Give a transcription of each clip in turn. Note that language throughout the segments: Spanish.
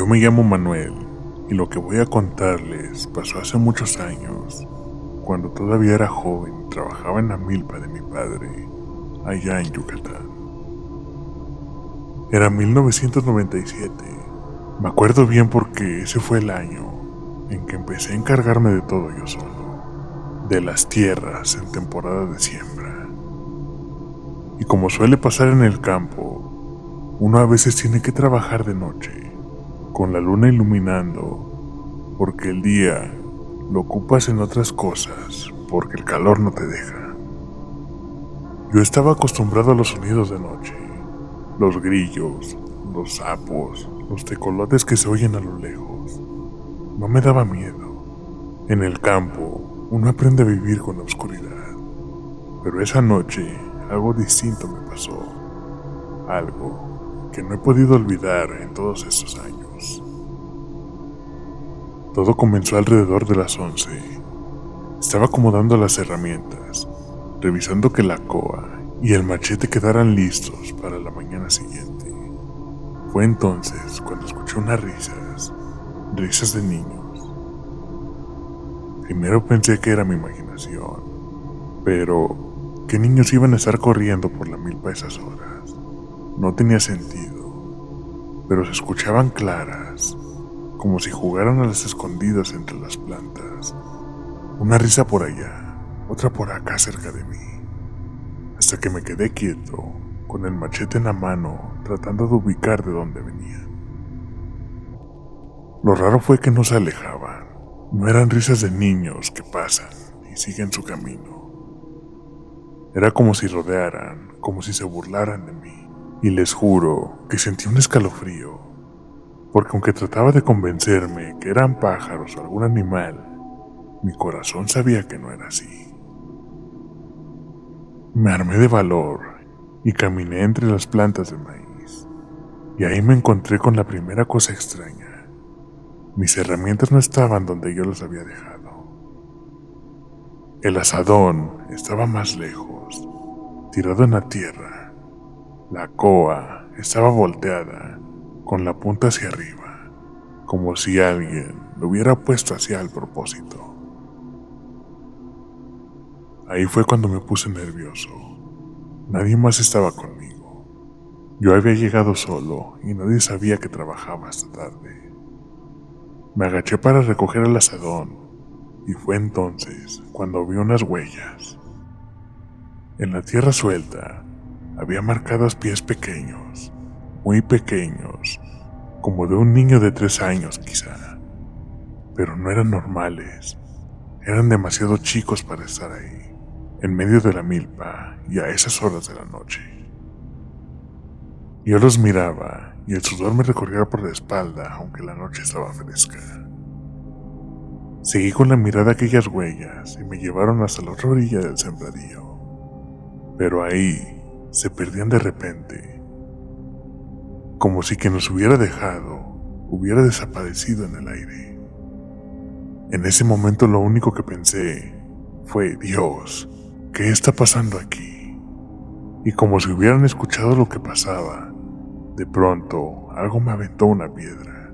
Yo me llamo Manuel y lo que voy a contarles pasó hace muchos años, cuando todavía era joven y trabajaba en la milpa de mi padre, allá en Yucatán. Era 1997. Me acuerdo bien porque ese fue el año en que empecé a encargarme de todo yo solo, de las tierras en temporada de siembra. Y como suele pasar en el campo, uno a veces tiene que trabajar de noche, con la luna iluminando, porque el día lo ocupas en otras cosas, porque el calor no te deja. Yo estaba acostumbrado a los sonidos de noche, los grillos, los sapos, los tecolotes que se oyen a lo lejos. No me daba miedo. En el campo, uno aprende a vivir con la oscuridad. Pero esa noche, algo distinto me pasó. Algo que no he podido olvidar en todos estos años. Todo comenzó alrededor de las 11. Estaba acomodando las herramientas, revisando que la coa y el machete quedaran listos para la mañana siguiente. Fue entonces cuando escuché unas risas de niños. Primero pensé que era mi imaginación, pero ¿qué niños iban a estar corriendo por la milpa a esas horas? No tenía sentido, pero se escuchaban claras, como si jugaran a las escondidas entre las plantas. Una risa por allá, otra por acá cerca de mí, hasta que me quedé quieto, con el machete en la mano, tratando de ubicar de dónde venían. Lo raro fue que no se alejaban. No eran risas de niños que pasan y siguen su camino. Era como si rodearan, como si se burlaran de mí. Y les juro que sentí un escalofrío, porque aunque trataba de convencerme que eran pájaros o algún animal, mi corazón sabía que no era así. Me armé de valor y caminé entre las plantas de maíz. Y ahí me encontré con la primera cosa extraña. Mis herramientas no estaban donde yo las había dejado. El azadón estaba más lejos, tirado en la tierra. La coa estaba volteada, con la punta hacia arriba, como si alguien lo hubiera puesto así al propósito. Ahí fue cuando me puse nervioso. Nadie más estaba conmigo. Yo había llegado solo y nadie sabía que trabajaba hasta tarde. Me agaché para recoger el azadón y fue entonces cuando vi unas huellas. En la tierra suelta había marcados pies pequeños, muy pequeños, como de un niño de 3 años quizá, pero no eran normales, eran demasiado chicos para estar ahí, en medio de la milpa y a esas horas de la noche. Yo los miraba y el sudor me recorría por la espalda aunque la noche estaba fresca. Seguí con la mirada aquellas huellas y me llevaron hasta la otra orilla del sembradío, pero ahí se perdían de repente, como si quien los hubiera dejado hubiera desaparecido en el aire. En ese momento lo único que pensé fue: Dios, ¿qué está pasando aquí? Y como si hubieran escuchado lo que pasaba, de pronto algo me aventó una piedra.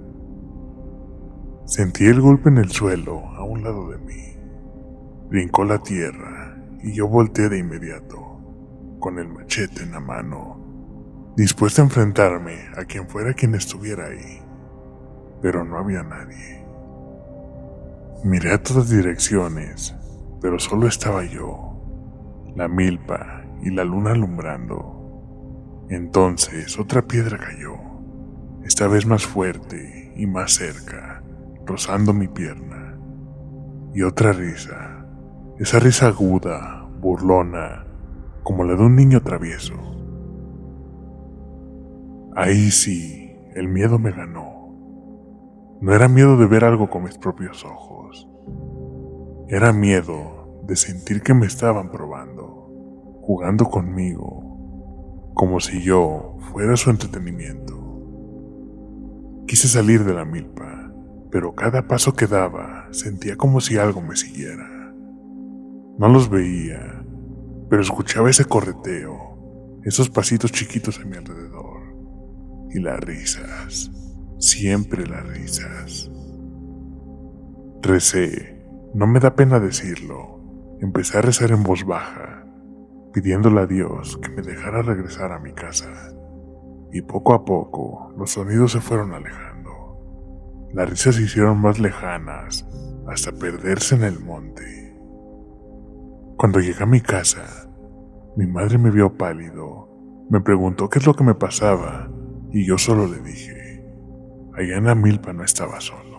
Sentí el golpe en el suelo a un lado de mí. Brincó la tierra y yo volteé de inmediato, con el machete en la mano, dispuesto a enfrentarme a quien fuera quien estuviera ahí. Pero no había nadie. Miré a todas direcciones, pero solo estaba yo, la milpa y la luna alumbrando. Entonces otra piedra cayó, esta vez más fuerte y más cerca, rozando mi pierna. Y otra risa, esa risa aguda, burlona, como la de un niño travieso. Ahí sí, el miedo me ganó. No era miedo de ver algo con mis propios ojos. Era miedo de sentir que me estaban probando, jugando conmigo, como si yo fuera su entretenimiento. Quise salir de la milpa, pero cada paso que daba sentía como si algo me siguiera. No los veía, pero escuchaba ese correteo, esos pasitos chiquitos a mi alrededor, y las risas. siempre las risas. Recé, no me da pena decirlo, empecé a rezar en voz baja, pidiéndole a Dios que me dejara regresar a mi casa, y poco a poco los sonidos se fueron alejando. Las risas se hicieron más lejanas hasta perderse en el monte. Cuando llegué a mi casa, mi madre me vio pálido, me preguntó qué es lo que me pasaba y yo solo le dije, allá en la milpa no estaba solo.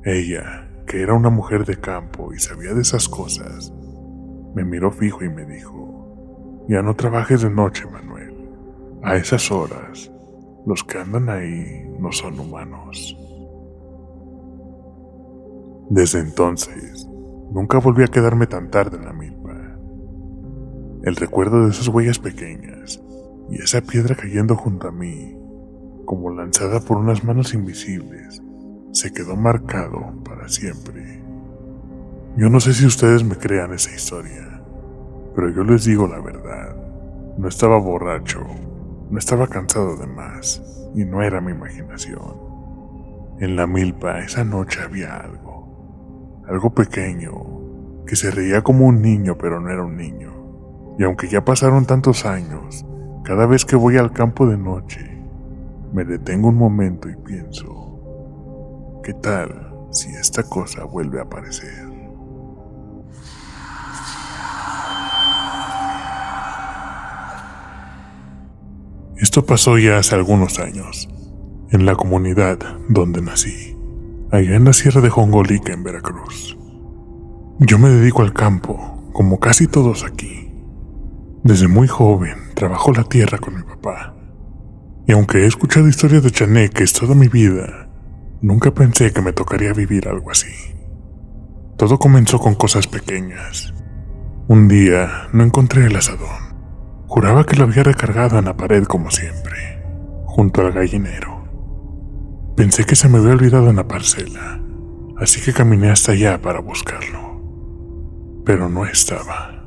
Ella, que era una mujer de campo y sabía de esas cosas, me miró fijo y me dijo, ya no trabajes de noche, Manuel, a esas horas los que andan ahí no son humanos. Desde entonces, nunca volví a quedarme tan tarde en la milpa. El recuerdo de esas huellas pequeñas y esa piedra cayendo junto a mí, como lanzada por unas manos invisibles, se quedó marcado para siempre. Yo no sé si ustedes me crean esa historia, pero yo les digo la verdad. No estaba borracho, no estaba cansado de más, y no era mi imaginación. En la milpa esa noche había algo pequeño, que se reía como un niño pero no era un niño. Y aunque ya pasaron tantos años, cada vez que voy al campo de noche, me detengo un momento y pienso, ¿qué tal si esta cosa vuelve a aparecer? Esto pasó ya hace algunos años, en la comunidad donde nací, allá en la sierra de Jongolica, en Veracruz. Yo me dedico al campo, como casi todos aquí. Desde muy joven trabajo la tierra con mi papá, y aunque he escuchado historias de chaneques toda mi vida, nunca pensé que me tocaría vivir algo así. Todo comenzó con cosas pequeñas. Un día no encontré el asadón. Juraba que lo había recargado en la pared como siempre, junto al gallinero. Pensé que se me había olvidado en la parcela, así que caminé hasta allá para buscarlo. Pero no estaba.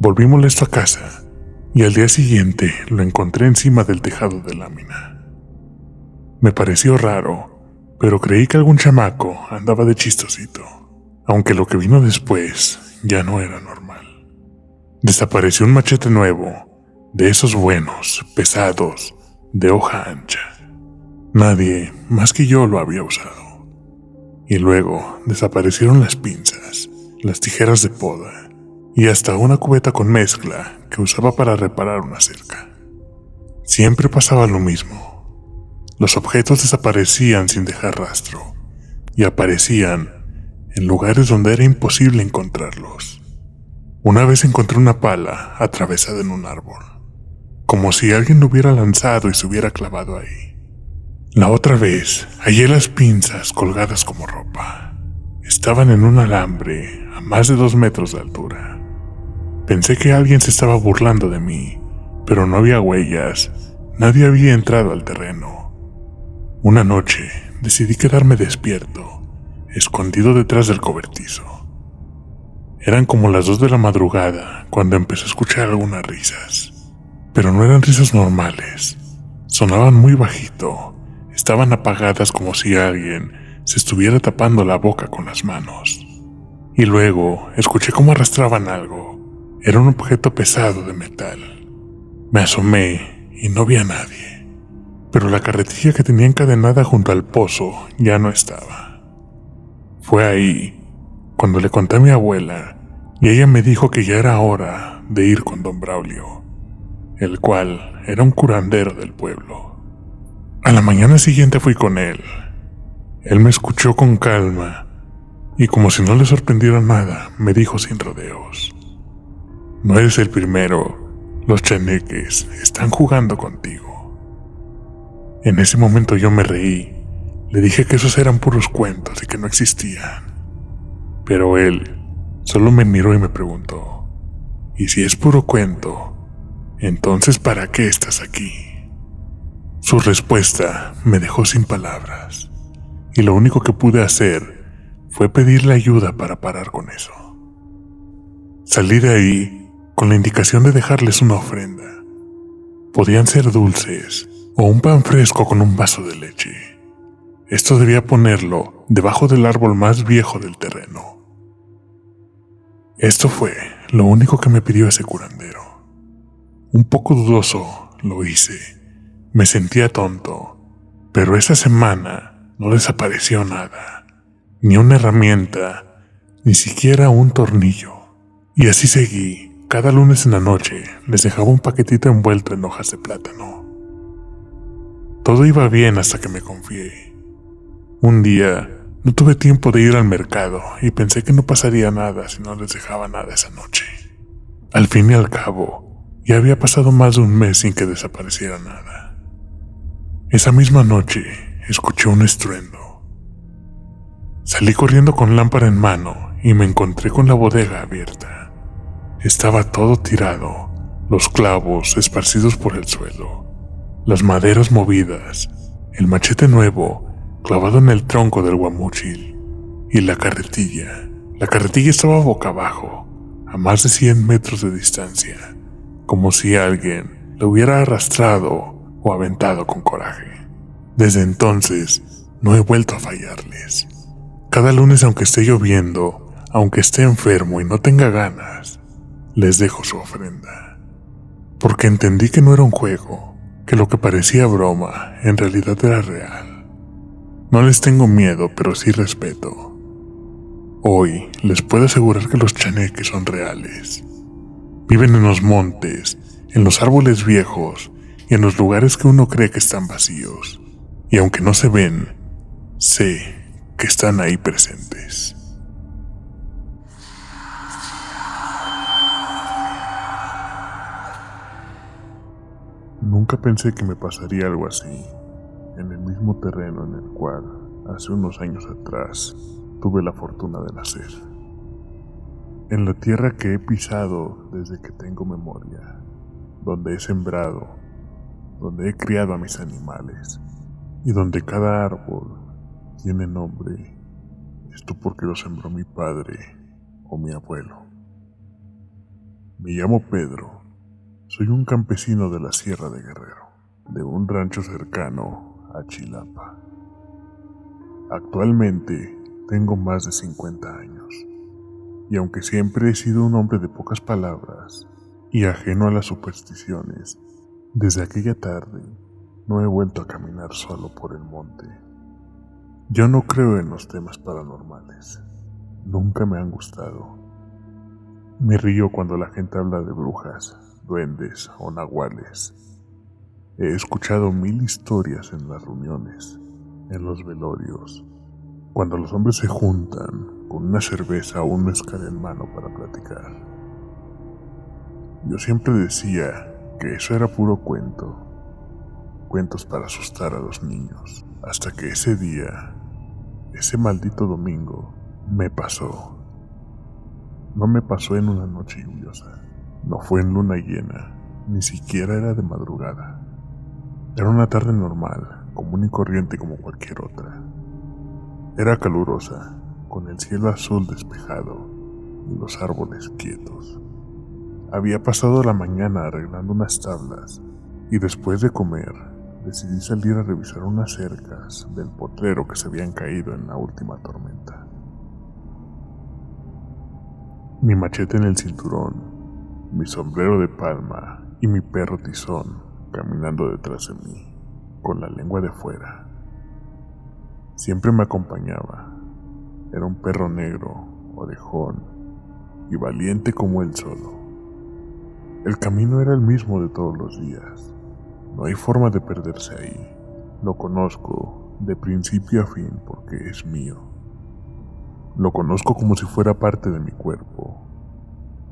Volví molesto a casa y al día siguiente lo encontré encima del tejado de lámina. Me pareció raro, pero creí que algún chamaco andaba de chistosito, aunque lo que vino después ya no era normal. Desapareció un machete nuevo, de esos buenos, pesados, de hoja ancha. Nadie más que yo lo había usado. Y luego desaparecieron las pinzas, las tijeras de poda, y hasta una cubeta con mezcla que usaba para reparar una cerca. Siempre pasaba lo mismo. Los objetos desaparecían sin dejar rastro, y aparecían en lugares donde era imposible encontrarlos. Una vez encontré una pala atravesada en un árbol, como si alguien lo hubiera lanzado y se hubiera clavado ahí. La otra vez hallé las pinzas colgadas como ropa. Estaban en un alambre a más de 2 metros de altura. Pensé que alguien se estaba burlando de mí, pero no había huellas, nadie había entrado al terreno. Una noche decidí quedarme despierto, escondido detrás del cobertizo. Eran como las 2 de la madrugada cuando empecé a escuchar algunas risas, pero no eran risas normales, sonaban muy bajito, estaban apagadas como si alguien se estuviera tapando la boca con las manos. Y luego escuché cómo arrastraban algo. Era un objeto pesado de metal. Me asomé y no vi a nadie, pero la carretilla que tenía encadenada junto al pozo ya no estaba. Fue ahí cuando le conté a mi abuela y ella me dijo que ya era hora de ir con don Braulio, el cual era un curandero del pueblo. A la mañana siguiente fui con él. Él me escuchó con calma y como si no le sorprendiera nada, me dijo sin rodeos: no eres el primero, los chaneques están jugando contigo. En ese momento yo me reí, le dije que esos eran puros cuentos y que no existían. Pero él solo me miró y me preguntó: ¿y si es puro cuento, entonces para qué estás aquí? Su respuesta me dejó sin palabras, y lo único que pude hacer fue pedirle ayuda para parar con eso. Salí de ahí con la indicación de dejarles una ofrenda. Podían ser dulces, o un pan fresco con un vaso de leche. Esto debía ponerlo debajo del árbol más viejo del terreno. Esto fue lo único que me pidió ese curandero. Un poco dudoso lo hice. Me sentía tonto, pero esa semana no desapareció nada, ni una herramienta, ni siquiera un tornillo. Y así seguí. Cada lunes en la noche les dejaba un paquetito envuelto en hojas de plátano. Todo iba bien hasta que me confié. Un día no tuve tiempo de ir al mercado y pensé que no pasaría nada si no les dejaba nada esa noche. Al fin y al cabo, ya había pasado más de un mes sin que desapareciera nada. Esa misma noche escuché un estruendo. Salí corriendo con lámpara en mano y me encontré con la bodega abierta. Estaba todo tirado, los clavos esparcidos por el suelo, las maderas movidas, el machete nuevo clavado en el tronco del guamúchil y la carretilla. La carretilla estaba boca abajo, a más de 100 metros de distancia, como si alguien la hubiera arrastrado o aventado con coraje. Desde entonces no he vuelto a fallarles. Cada lunes, aunque esté lloviendo, aunque esté enfermo y no tenga ganas, les dejo su ofrenda. Porque entendí que no era un juego, que lo que parecía broma en realidad era real. No les tengo miedo, pero sí respeto. Hoy les puedo asegurar que los chaneques son reales. Viven en los montes, en los árboles viejos y en los lugares que uno cree que están vacíos. Y aunque no se ven, sé que están ahí presentes. Nunca pensé que me pasaría algo así, en el mismo terreno en el cual, hace unos años atrás, tuve la fortuna de nacer. En la tierra que he pisado desde que tengo memoria, donde he sembrado, donde he criado a mis animales, y donde cada árbol tiene nombre, esto porque lo sembró mi padre o mi abuelo. Me llamo Pedro, soy un campesino de la Sierra de Guerrero, de un rancho cercano a Chilapa. Actualmente tengo más de 50 años, y aunque siempre he sido un hombre de pocas palabras y ajeno a las supersticiones, desde aquella tarde no he vuelto a caminar solo por el monte. Yo no creo en los temas paranormales, nunca me han gustado. Me río cuando la gente habla de brujas, duendes o nahuales. He escuchado 1000 historias en las reuniones, en los velorios, cuando los hombres se juntan con una cerveza o un mezcal en mano para platicar. Yo siempre decía que eso era puro cuento, cuentos para asustar a los niños, hasta que ese día, ese maldito domingo, me pasó. No me pasó en una noche lluviosa, no fue en luna llena, ni siquiera era de madrugada. Era una tarde normal, común y corriente como cualquier otra. Era calurosa, con el cielo azul despejado y los árboles quietos. Había pasado la mañana arreglando unas tablas y después de comer decidí salir a revisar unas cercas del potrero que se habían caído en la última tormenta. Mi machete en el cinturón, mi sombrero de palma y mi perro Tizón caminando detrás de mí, con la lengua de fuera. Siempre me acompañaba. Era un perro negro, orejón y valiente como él solo. El camino era el mismo de todos los días. No hay forma de perderse ahí. Lo conozco de principio a fin porque es mío. Lo conozco como si fuera parte de mi cuerpo.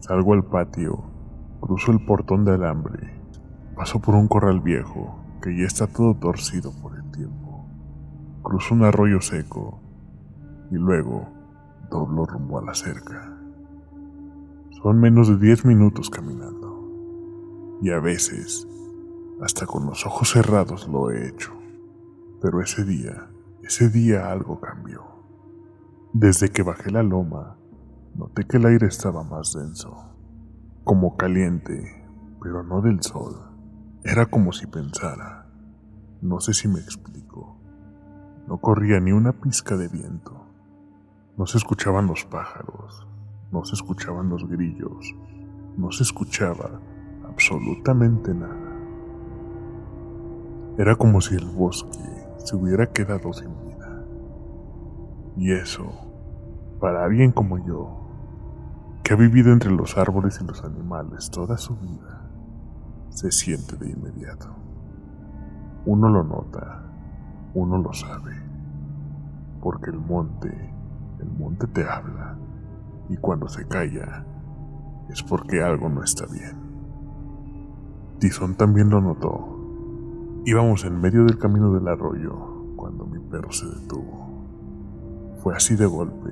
Salgo al patio, cruzo el portón de alambre, paso por un corral viejo que ya está todo torcido por el tiempo. Cruzo un arroyo seco y luego doblo rumbo a la cerca. Son menos de 10 minutos caminando y a veces hasta con los ojos cerrados lo he hecho. Pero ese día algo cambió. Desde que bajé la loma, noté que el aire estaba más denso, como caliente, pero no del sol. Era como si pensara, No sé si me explico. No corría ni una pizca de viento. No se escuchaban los pájaros. No se escuchaban los grillos. No se escuchaba absolutamente nada. Era como si el bosque se hubiera quedado sin vida. Y eso, para alguien como yo, que ha vivido entre los árboles y los animales toda su vida, se siente de inmediato. Uno lo nota, uno lo sabe, porque el monte te habla, y cuando se calla, es porque algo no está bien. Tizón también lo notó. Íbamos en medio del camino del arroyo cuando mi perro se detuvo. Fue así de golpe,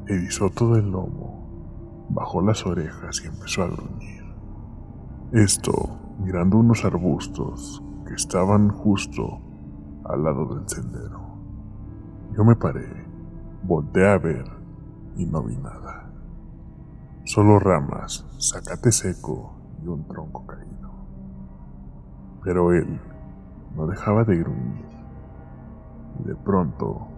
erizó todo el lomo, bajó las orejas y empezó a gruñir. Esto mirando unos arbustos que estaban justo al lado del sendero. Yo me paré, volteé a ver y no vi nada. Solo ramas, zacate seco y un tronco caído. Pero él no dejaba de gruñir. Y de pronto,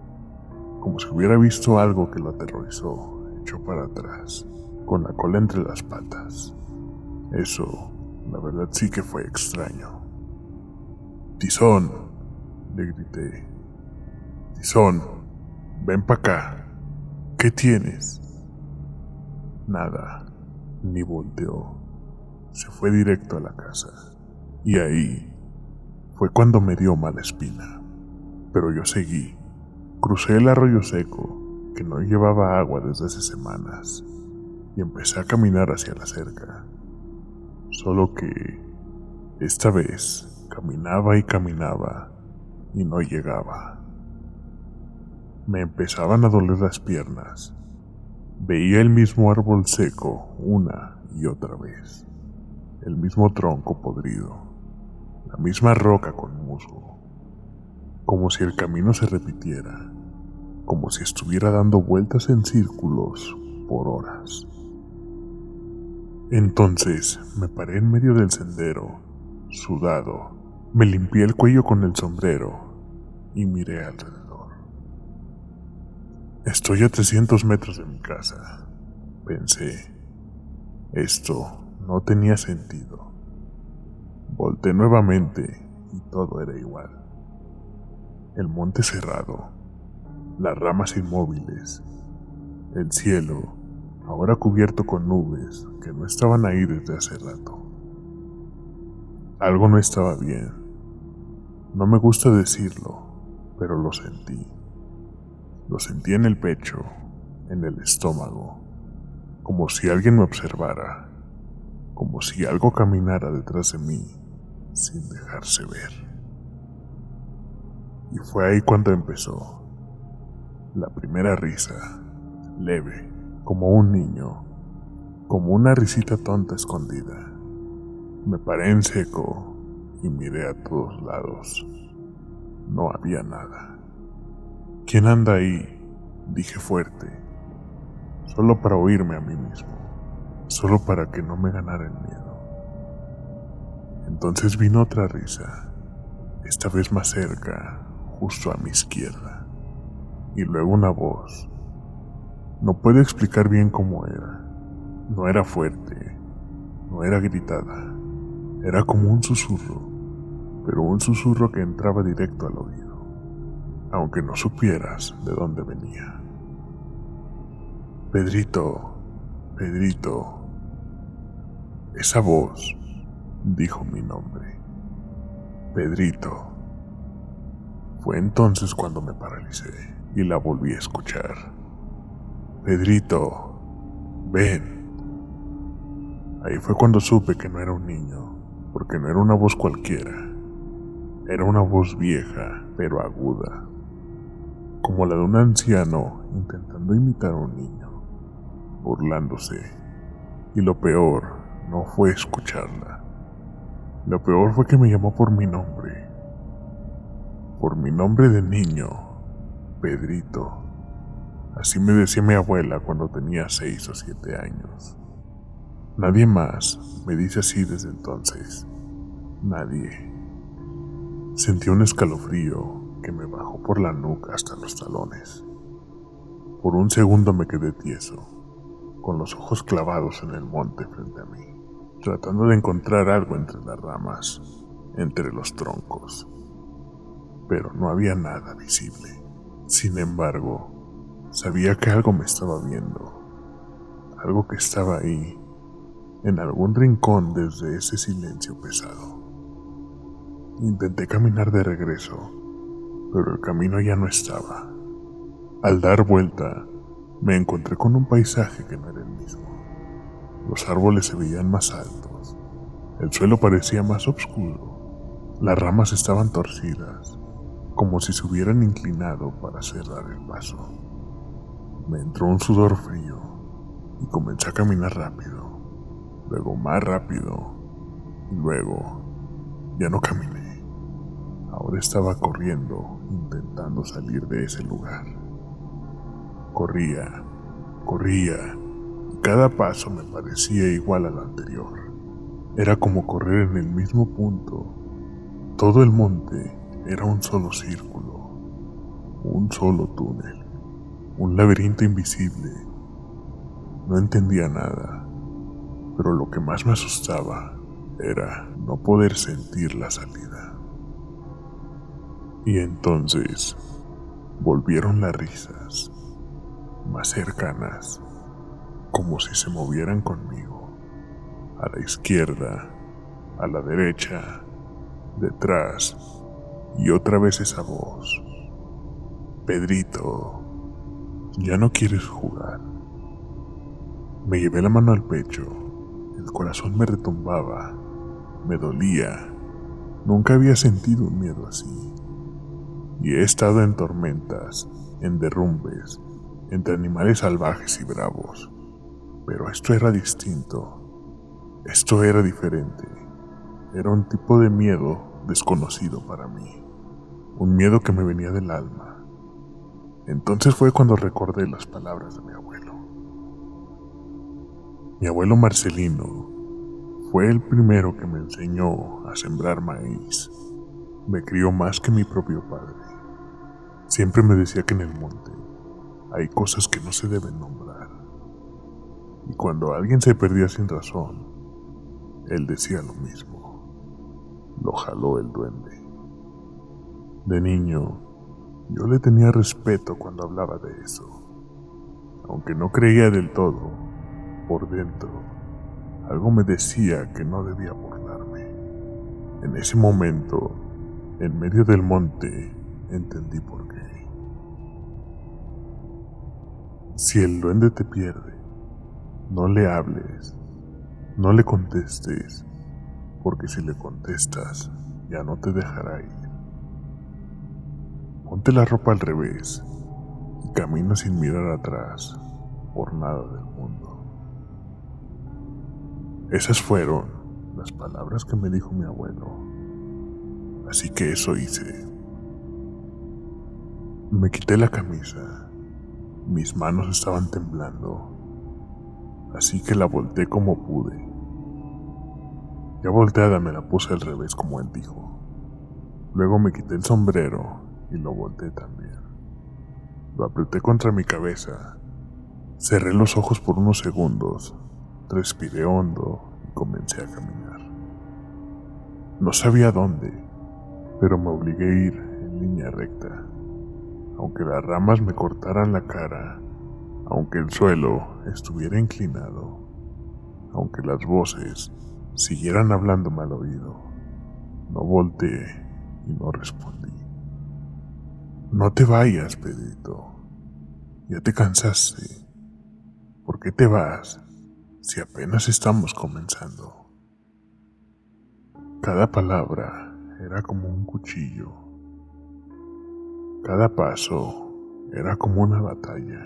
como si hubiera visto algo que lo aterrorizó, echó para atrás, con la cola entre las patas. Eso, la verdad sí que fue extraño. «Tizón», le grité. «Tizón, ven pa' acá. ¿Qué tienes?» Nada, ni volteó. Se fue directo a la casa. Y ahí fue cuando me dio mala espina. Pero yo seguí. Crucé el arroyo seco, que no llevaba agua desde hace semanas, y empecé a caminar hacia la cerca. Solo que esta vez caminaba y caminaba y no llegaba. Me empezaban a doler las piernas. Veía el mismo árbol seco una y otra vez, el mismo tronco podrido, la misma roca con musgo, como si el camino se repitiera, como si estuviera dando vueltas en círculos por horas. Entonces me paré en medio del sendero, sudado, me limpié el cuello con el sombrero y miré alrededor. Estoy a 300 metros de mi casa, pensé. Esto no tenía sentido. Volté nuevamente y todo era igual. El monte cerrado, las ramas inmóviles, el cielo ahora cubierto con nubes que no estaban ahí desde hace rato. Algo no estaba bien. No me gusta decirlo, pero lo sentí. Lo sentí en el pecho, en el estómago, como si alguien me observara, como si algo caminara detrás de mí sin dejarse ver. Y fue ahí cuando empezó. La primera risa, leve, como un niño, como una risita tonta escondida. Me paré en seco y miré a todos lados. No había nada. ¿Quién anda ahí?, dije fuerte, solo para oírme a mí mismo, solo para que no me ganara el miedo. Entonces vino otra risa, esta vez más cerca, justo a mi izquierda, y luego una voz. No puedo explicar bien cómo era. No era fuerte, no era gritada, era como un susurro, pero un susurro que entraba directo al oído, aunque no supieras de dónde venía. Pedrito, Pedrito. Esa voz dijo mi nombre. Pedrito. Fue entonces cuando me paralicé y la volví a escuchar. Pedrito, ven. Ahí fue cuando supe que no era un niño, porque no era una voz cualquiera. Era una voz vieja, pero aguda, como la de un anciano intentando imitar a un niño, burlándose. Y lo peor no fue escucharla. Lo peor fue que me llamó por mi nombre de niño, Pedrito. Así me decía mi abuela cuando tenía 6 o 7 años. Nadie más me dice así desde entonces. Nadie. Sentí un escalofrío que me bajó por la nuca hasta los talones. Por un segundo me quedé tieso, con los ojos clavados en el monte frente a mí, tratando de encontrar algo entre las ramas, entre los troncos. Pero no había nada visible. Sin embargo, sabía que algo me estaba viendo, algo que estaba ahí, en algún rincón desde ese silencio pesado. Intenté caminar de regreso, pero el camino ya no estaba. Al dar vuelta, me encontré con un paisaje que no era el mismo. Los árboles se veían más altos, el suelo parecía más oscuro, las ramas estaban torcidas, como si se hubieran inclinado para cerrar el paso. Me entró un sudor frío y comencé a caminar rápido, luego más rápido, y luego ya no caminé. Ahora estaba corriendo, intentando salir de ese lugar. Corría, y cada paso me parecía igual al anterior. Era como correr en el mismo punto. Todo el monte era un solo círculo, un solo túnel, un laberinto invisible. No entendía nada, pero lo que más me asustaba era no poder sentir la salida. Y entonces volvieron las risas, más cercanas, como si se movieran conmigo, a la izquierda, a la derecha, detrás, y otra vez esa voz. Pedrito, ya no quieres jugar. Me llevé la mano al pecho, el corazón me retumbaba, me dolía. Nunca había sentido un miedo así. Y he estado en tormentas, en derrumbes, entre animales salvajes y bravos. Pero esto era distinto. Esto era diferente. Era un tipo de miedo desconocido para mí. Un miedo que me venía del alma. Entonces fue cuando recordé las palabras de mi abuelo. Mi abuelo Marcelino fue el primero que me enseñó a sembrar maíz. Me crió más que mi propio padre. Siempre me decía que en el monte hay cosas que no se deben nombrar. Y cuando alguien se perdía sin razón, él decía lo mismo. Lo jaló el duende. De niño, yo le tenía respeto cuando hablaba de eso. Aunque no creía del todo, por dentro, algo me decía que no debía burlarme. En ese momento, en medio del monte, entendí por qué. Si el duende te pierde, no le hables, no le contestes, porque si le contestas, ya no te dejará ir. Ponte la ropa al revés y camina sin mirar atrás, por nada del mundo. Esas fueron las palabras que me dijo mi abuelo, así que eso hice. Me quité la camisa, mis manos estaban temblando, así que la volteé como pude. Ya volteada me la puse al revés como él dijo. Luego me quité el sombrero y lo volteé también. Lo apreté contra mi cabeza, cerré los ojos por unos segundos, respiré hondo y comencé a caminar. No sabía dónde, pero me obligué a ir en línea recta. Aunque las ramas me cortaran la cara, aunque el suelo estuviera inclinado, aunque las voces siguieran hablándome al oído, no volteé y no respondí. No te vayas, Pedrito. Ya te cansaste. ¿Por qué te vas si apenas estamos comenzando? Cada palabra era como un cuchillo. Cada paso era como una batalla.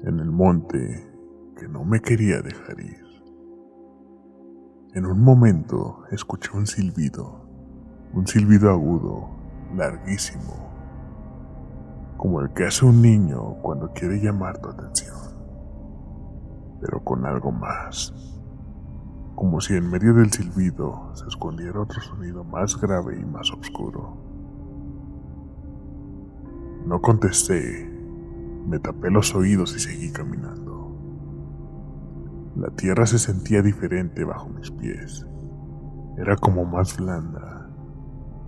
En el monte que no me quería dejar ir. En un momento escuché un silbido agudo, larguísimo, como el que hace un niño cuando quiere llamar tu atención, pero con algo más, como si en medio del silbido se escondiera otro sonido más grave y más oscuro. No contesté, me tapé los oídos y seguí caminando. La tierra se sentía diferente bajo mis pies. Era como más blanda,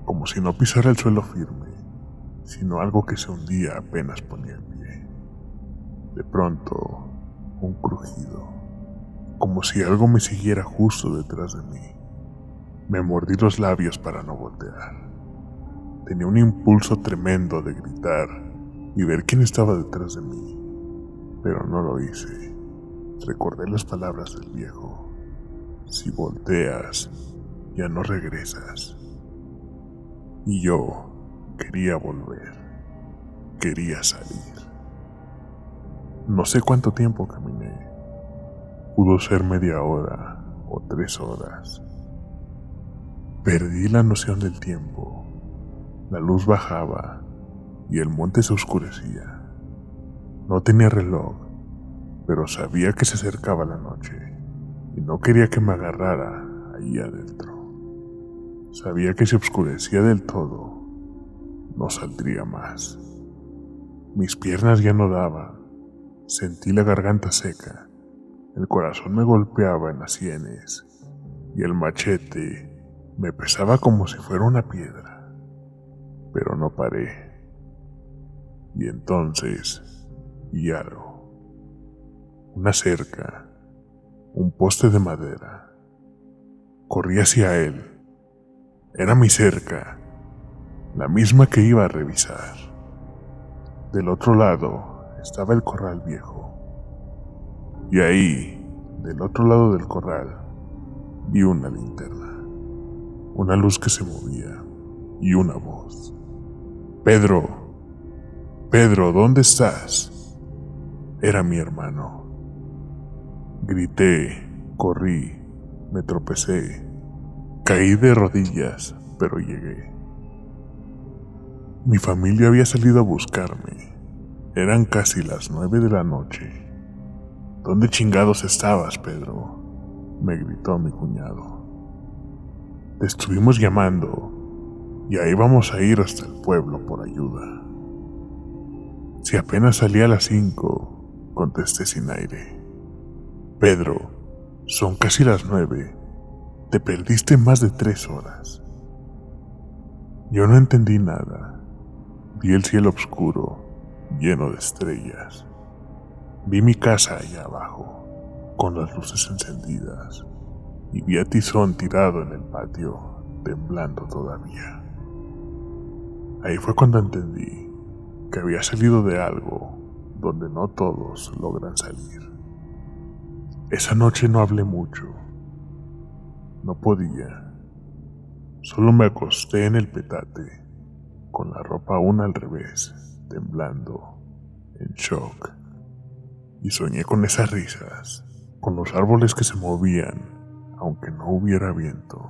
como si no pisara el suelo firme, sino algo que se hundía apenas ponía el pie. De pronto, un crujido, como si algo me siguiera justo detrás de mí. Me mordí los labios para no voltear. Tenía un impulso tremendo de gritar y ver quién estaba detrás de mí, pero no lo hice. Recordé las palabras del viejo: si volteas, ya no regresas. Y yo quería volver, quería salir. No sé cuánto tiempo caminé. Pudo ser media hora o 3 horas. Perdí la noción del tiempo. La luz bajaba y el monte se oscurecía. No tenía reloj, pero sabía que se acercaba la noche y no quería que me agarrara ahí adentro. Sabía que si oscurecía del todo, no saldría más. Mis piernas ya no daban, sentí la garganta seca, el corazón me golpeaba en las sienes y el machete me pesaba como si fuera una piedra. Pero no paré. Y entonces vi algo. Una cerca, un poste de madera. Corrí hacia él. Era mi cerca, la misma que iba a revisar. Del otro lado estaba el corral viejo. Y ahí, del otro lado del corral, vi una linterna, una luz que se movía y una voz. Pedro, Pedro, ¿dónde estás? Era mi hermano. Grité, corrí, me tropecé. Caí de rodillas, pero llegué. Mi familia había salido a buscarme. Eran casi las 9 de la noche. ¿Dónde chingados estabas, Pedro?, me gritó mi cuñado. Te estuvimos llamando y ahí vamos a ir hasta el pueblo por ayuda. Si apenas salía a las 5, contesté sin aire. Pedro, son casi las 9. Te perdiste más de 3 horas. Yo no entendí nada. Vi el cielo oscuro, lleno de estrellas. Vi mi casa allá abajo, con las luces encendidas, y vi a Tizón tirado en el patio, temblando todavía. Ahí fue cuando entendí que había salido de algo donde no todos logran salir. Esa noche no hablé mucho. No podía. Solo me acosté en el petate, con la ropa aún al revés, temblando, en shock. Y soñé con esas risas, con los árboles que se movían, aunque no hubiera viento.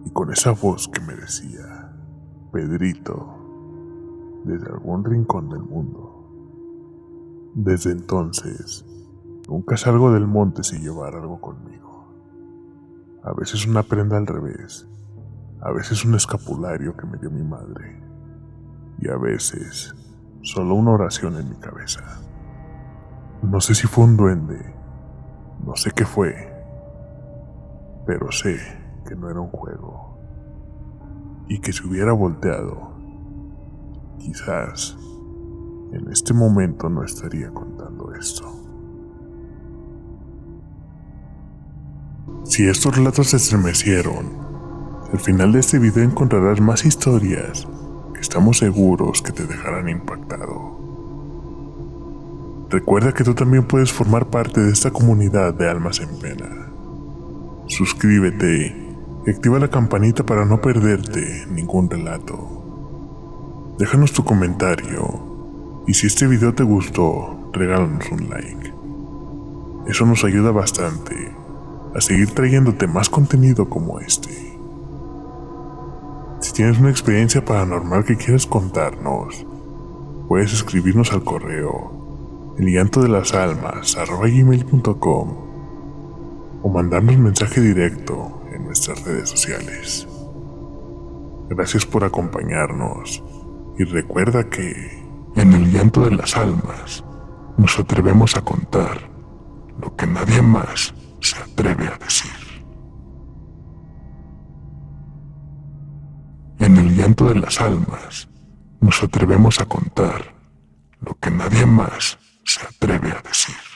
Y con esa voz que me decía, Pedrito, desde algún rincón del mundo. Desde entonces, nunca salgo del monte sin llevar algo conmigo. A veces una prenda al revés, a veces un escapulario que me dio mi madre, y a veces solo una oración en mi cabeza. No sé si fue un duende, no sé qué fue, pero sé que no era un juego, y que si hubiera volteado, quizás en este momento no estaría contando esto. Si estos relatos te estremecieron, al final de este video encontrarás más historias que estamos seguros que te dejarán impactado. Recuerda que tú también puedes formar parte de esta comunidad de almas en pena. Suscríbete y activa la campanita para no perderte ningún relato. Déjanos tu comentario y si este video te gustó, regálanos un like. Eso nos ayuda bastante a seguir trayéndote más contenido como este. Si tienes una experiencia paranormal que quieras contarnos, puedes escribirnos al correo elllantodelasalmas@gmail.com o mandarnos mensaje directo en nuestras redes sociales. Gracias por acompañarnos y recuerda que en el llanto de las almas nos atrevemos a contar lo que nadie más se atreve a decir. En el llanto de las almas nos atrevemos a contar lo que nadie más se atreve a decir.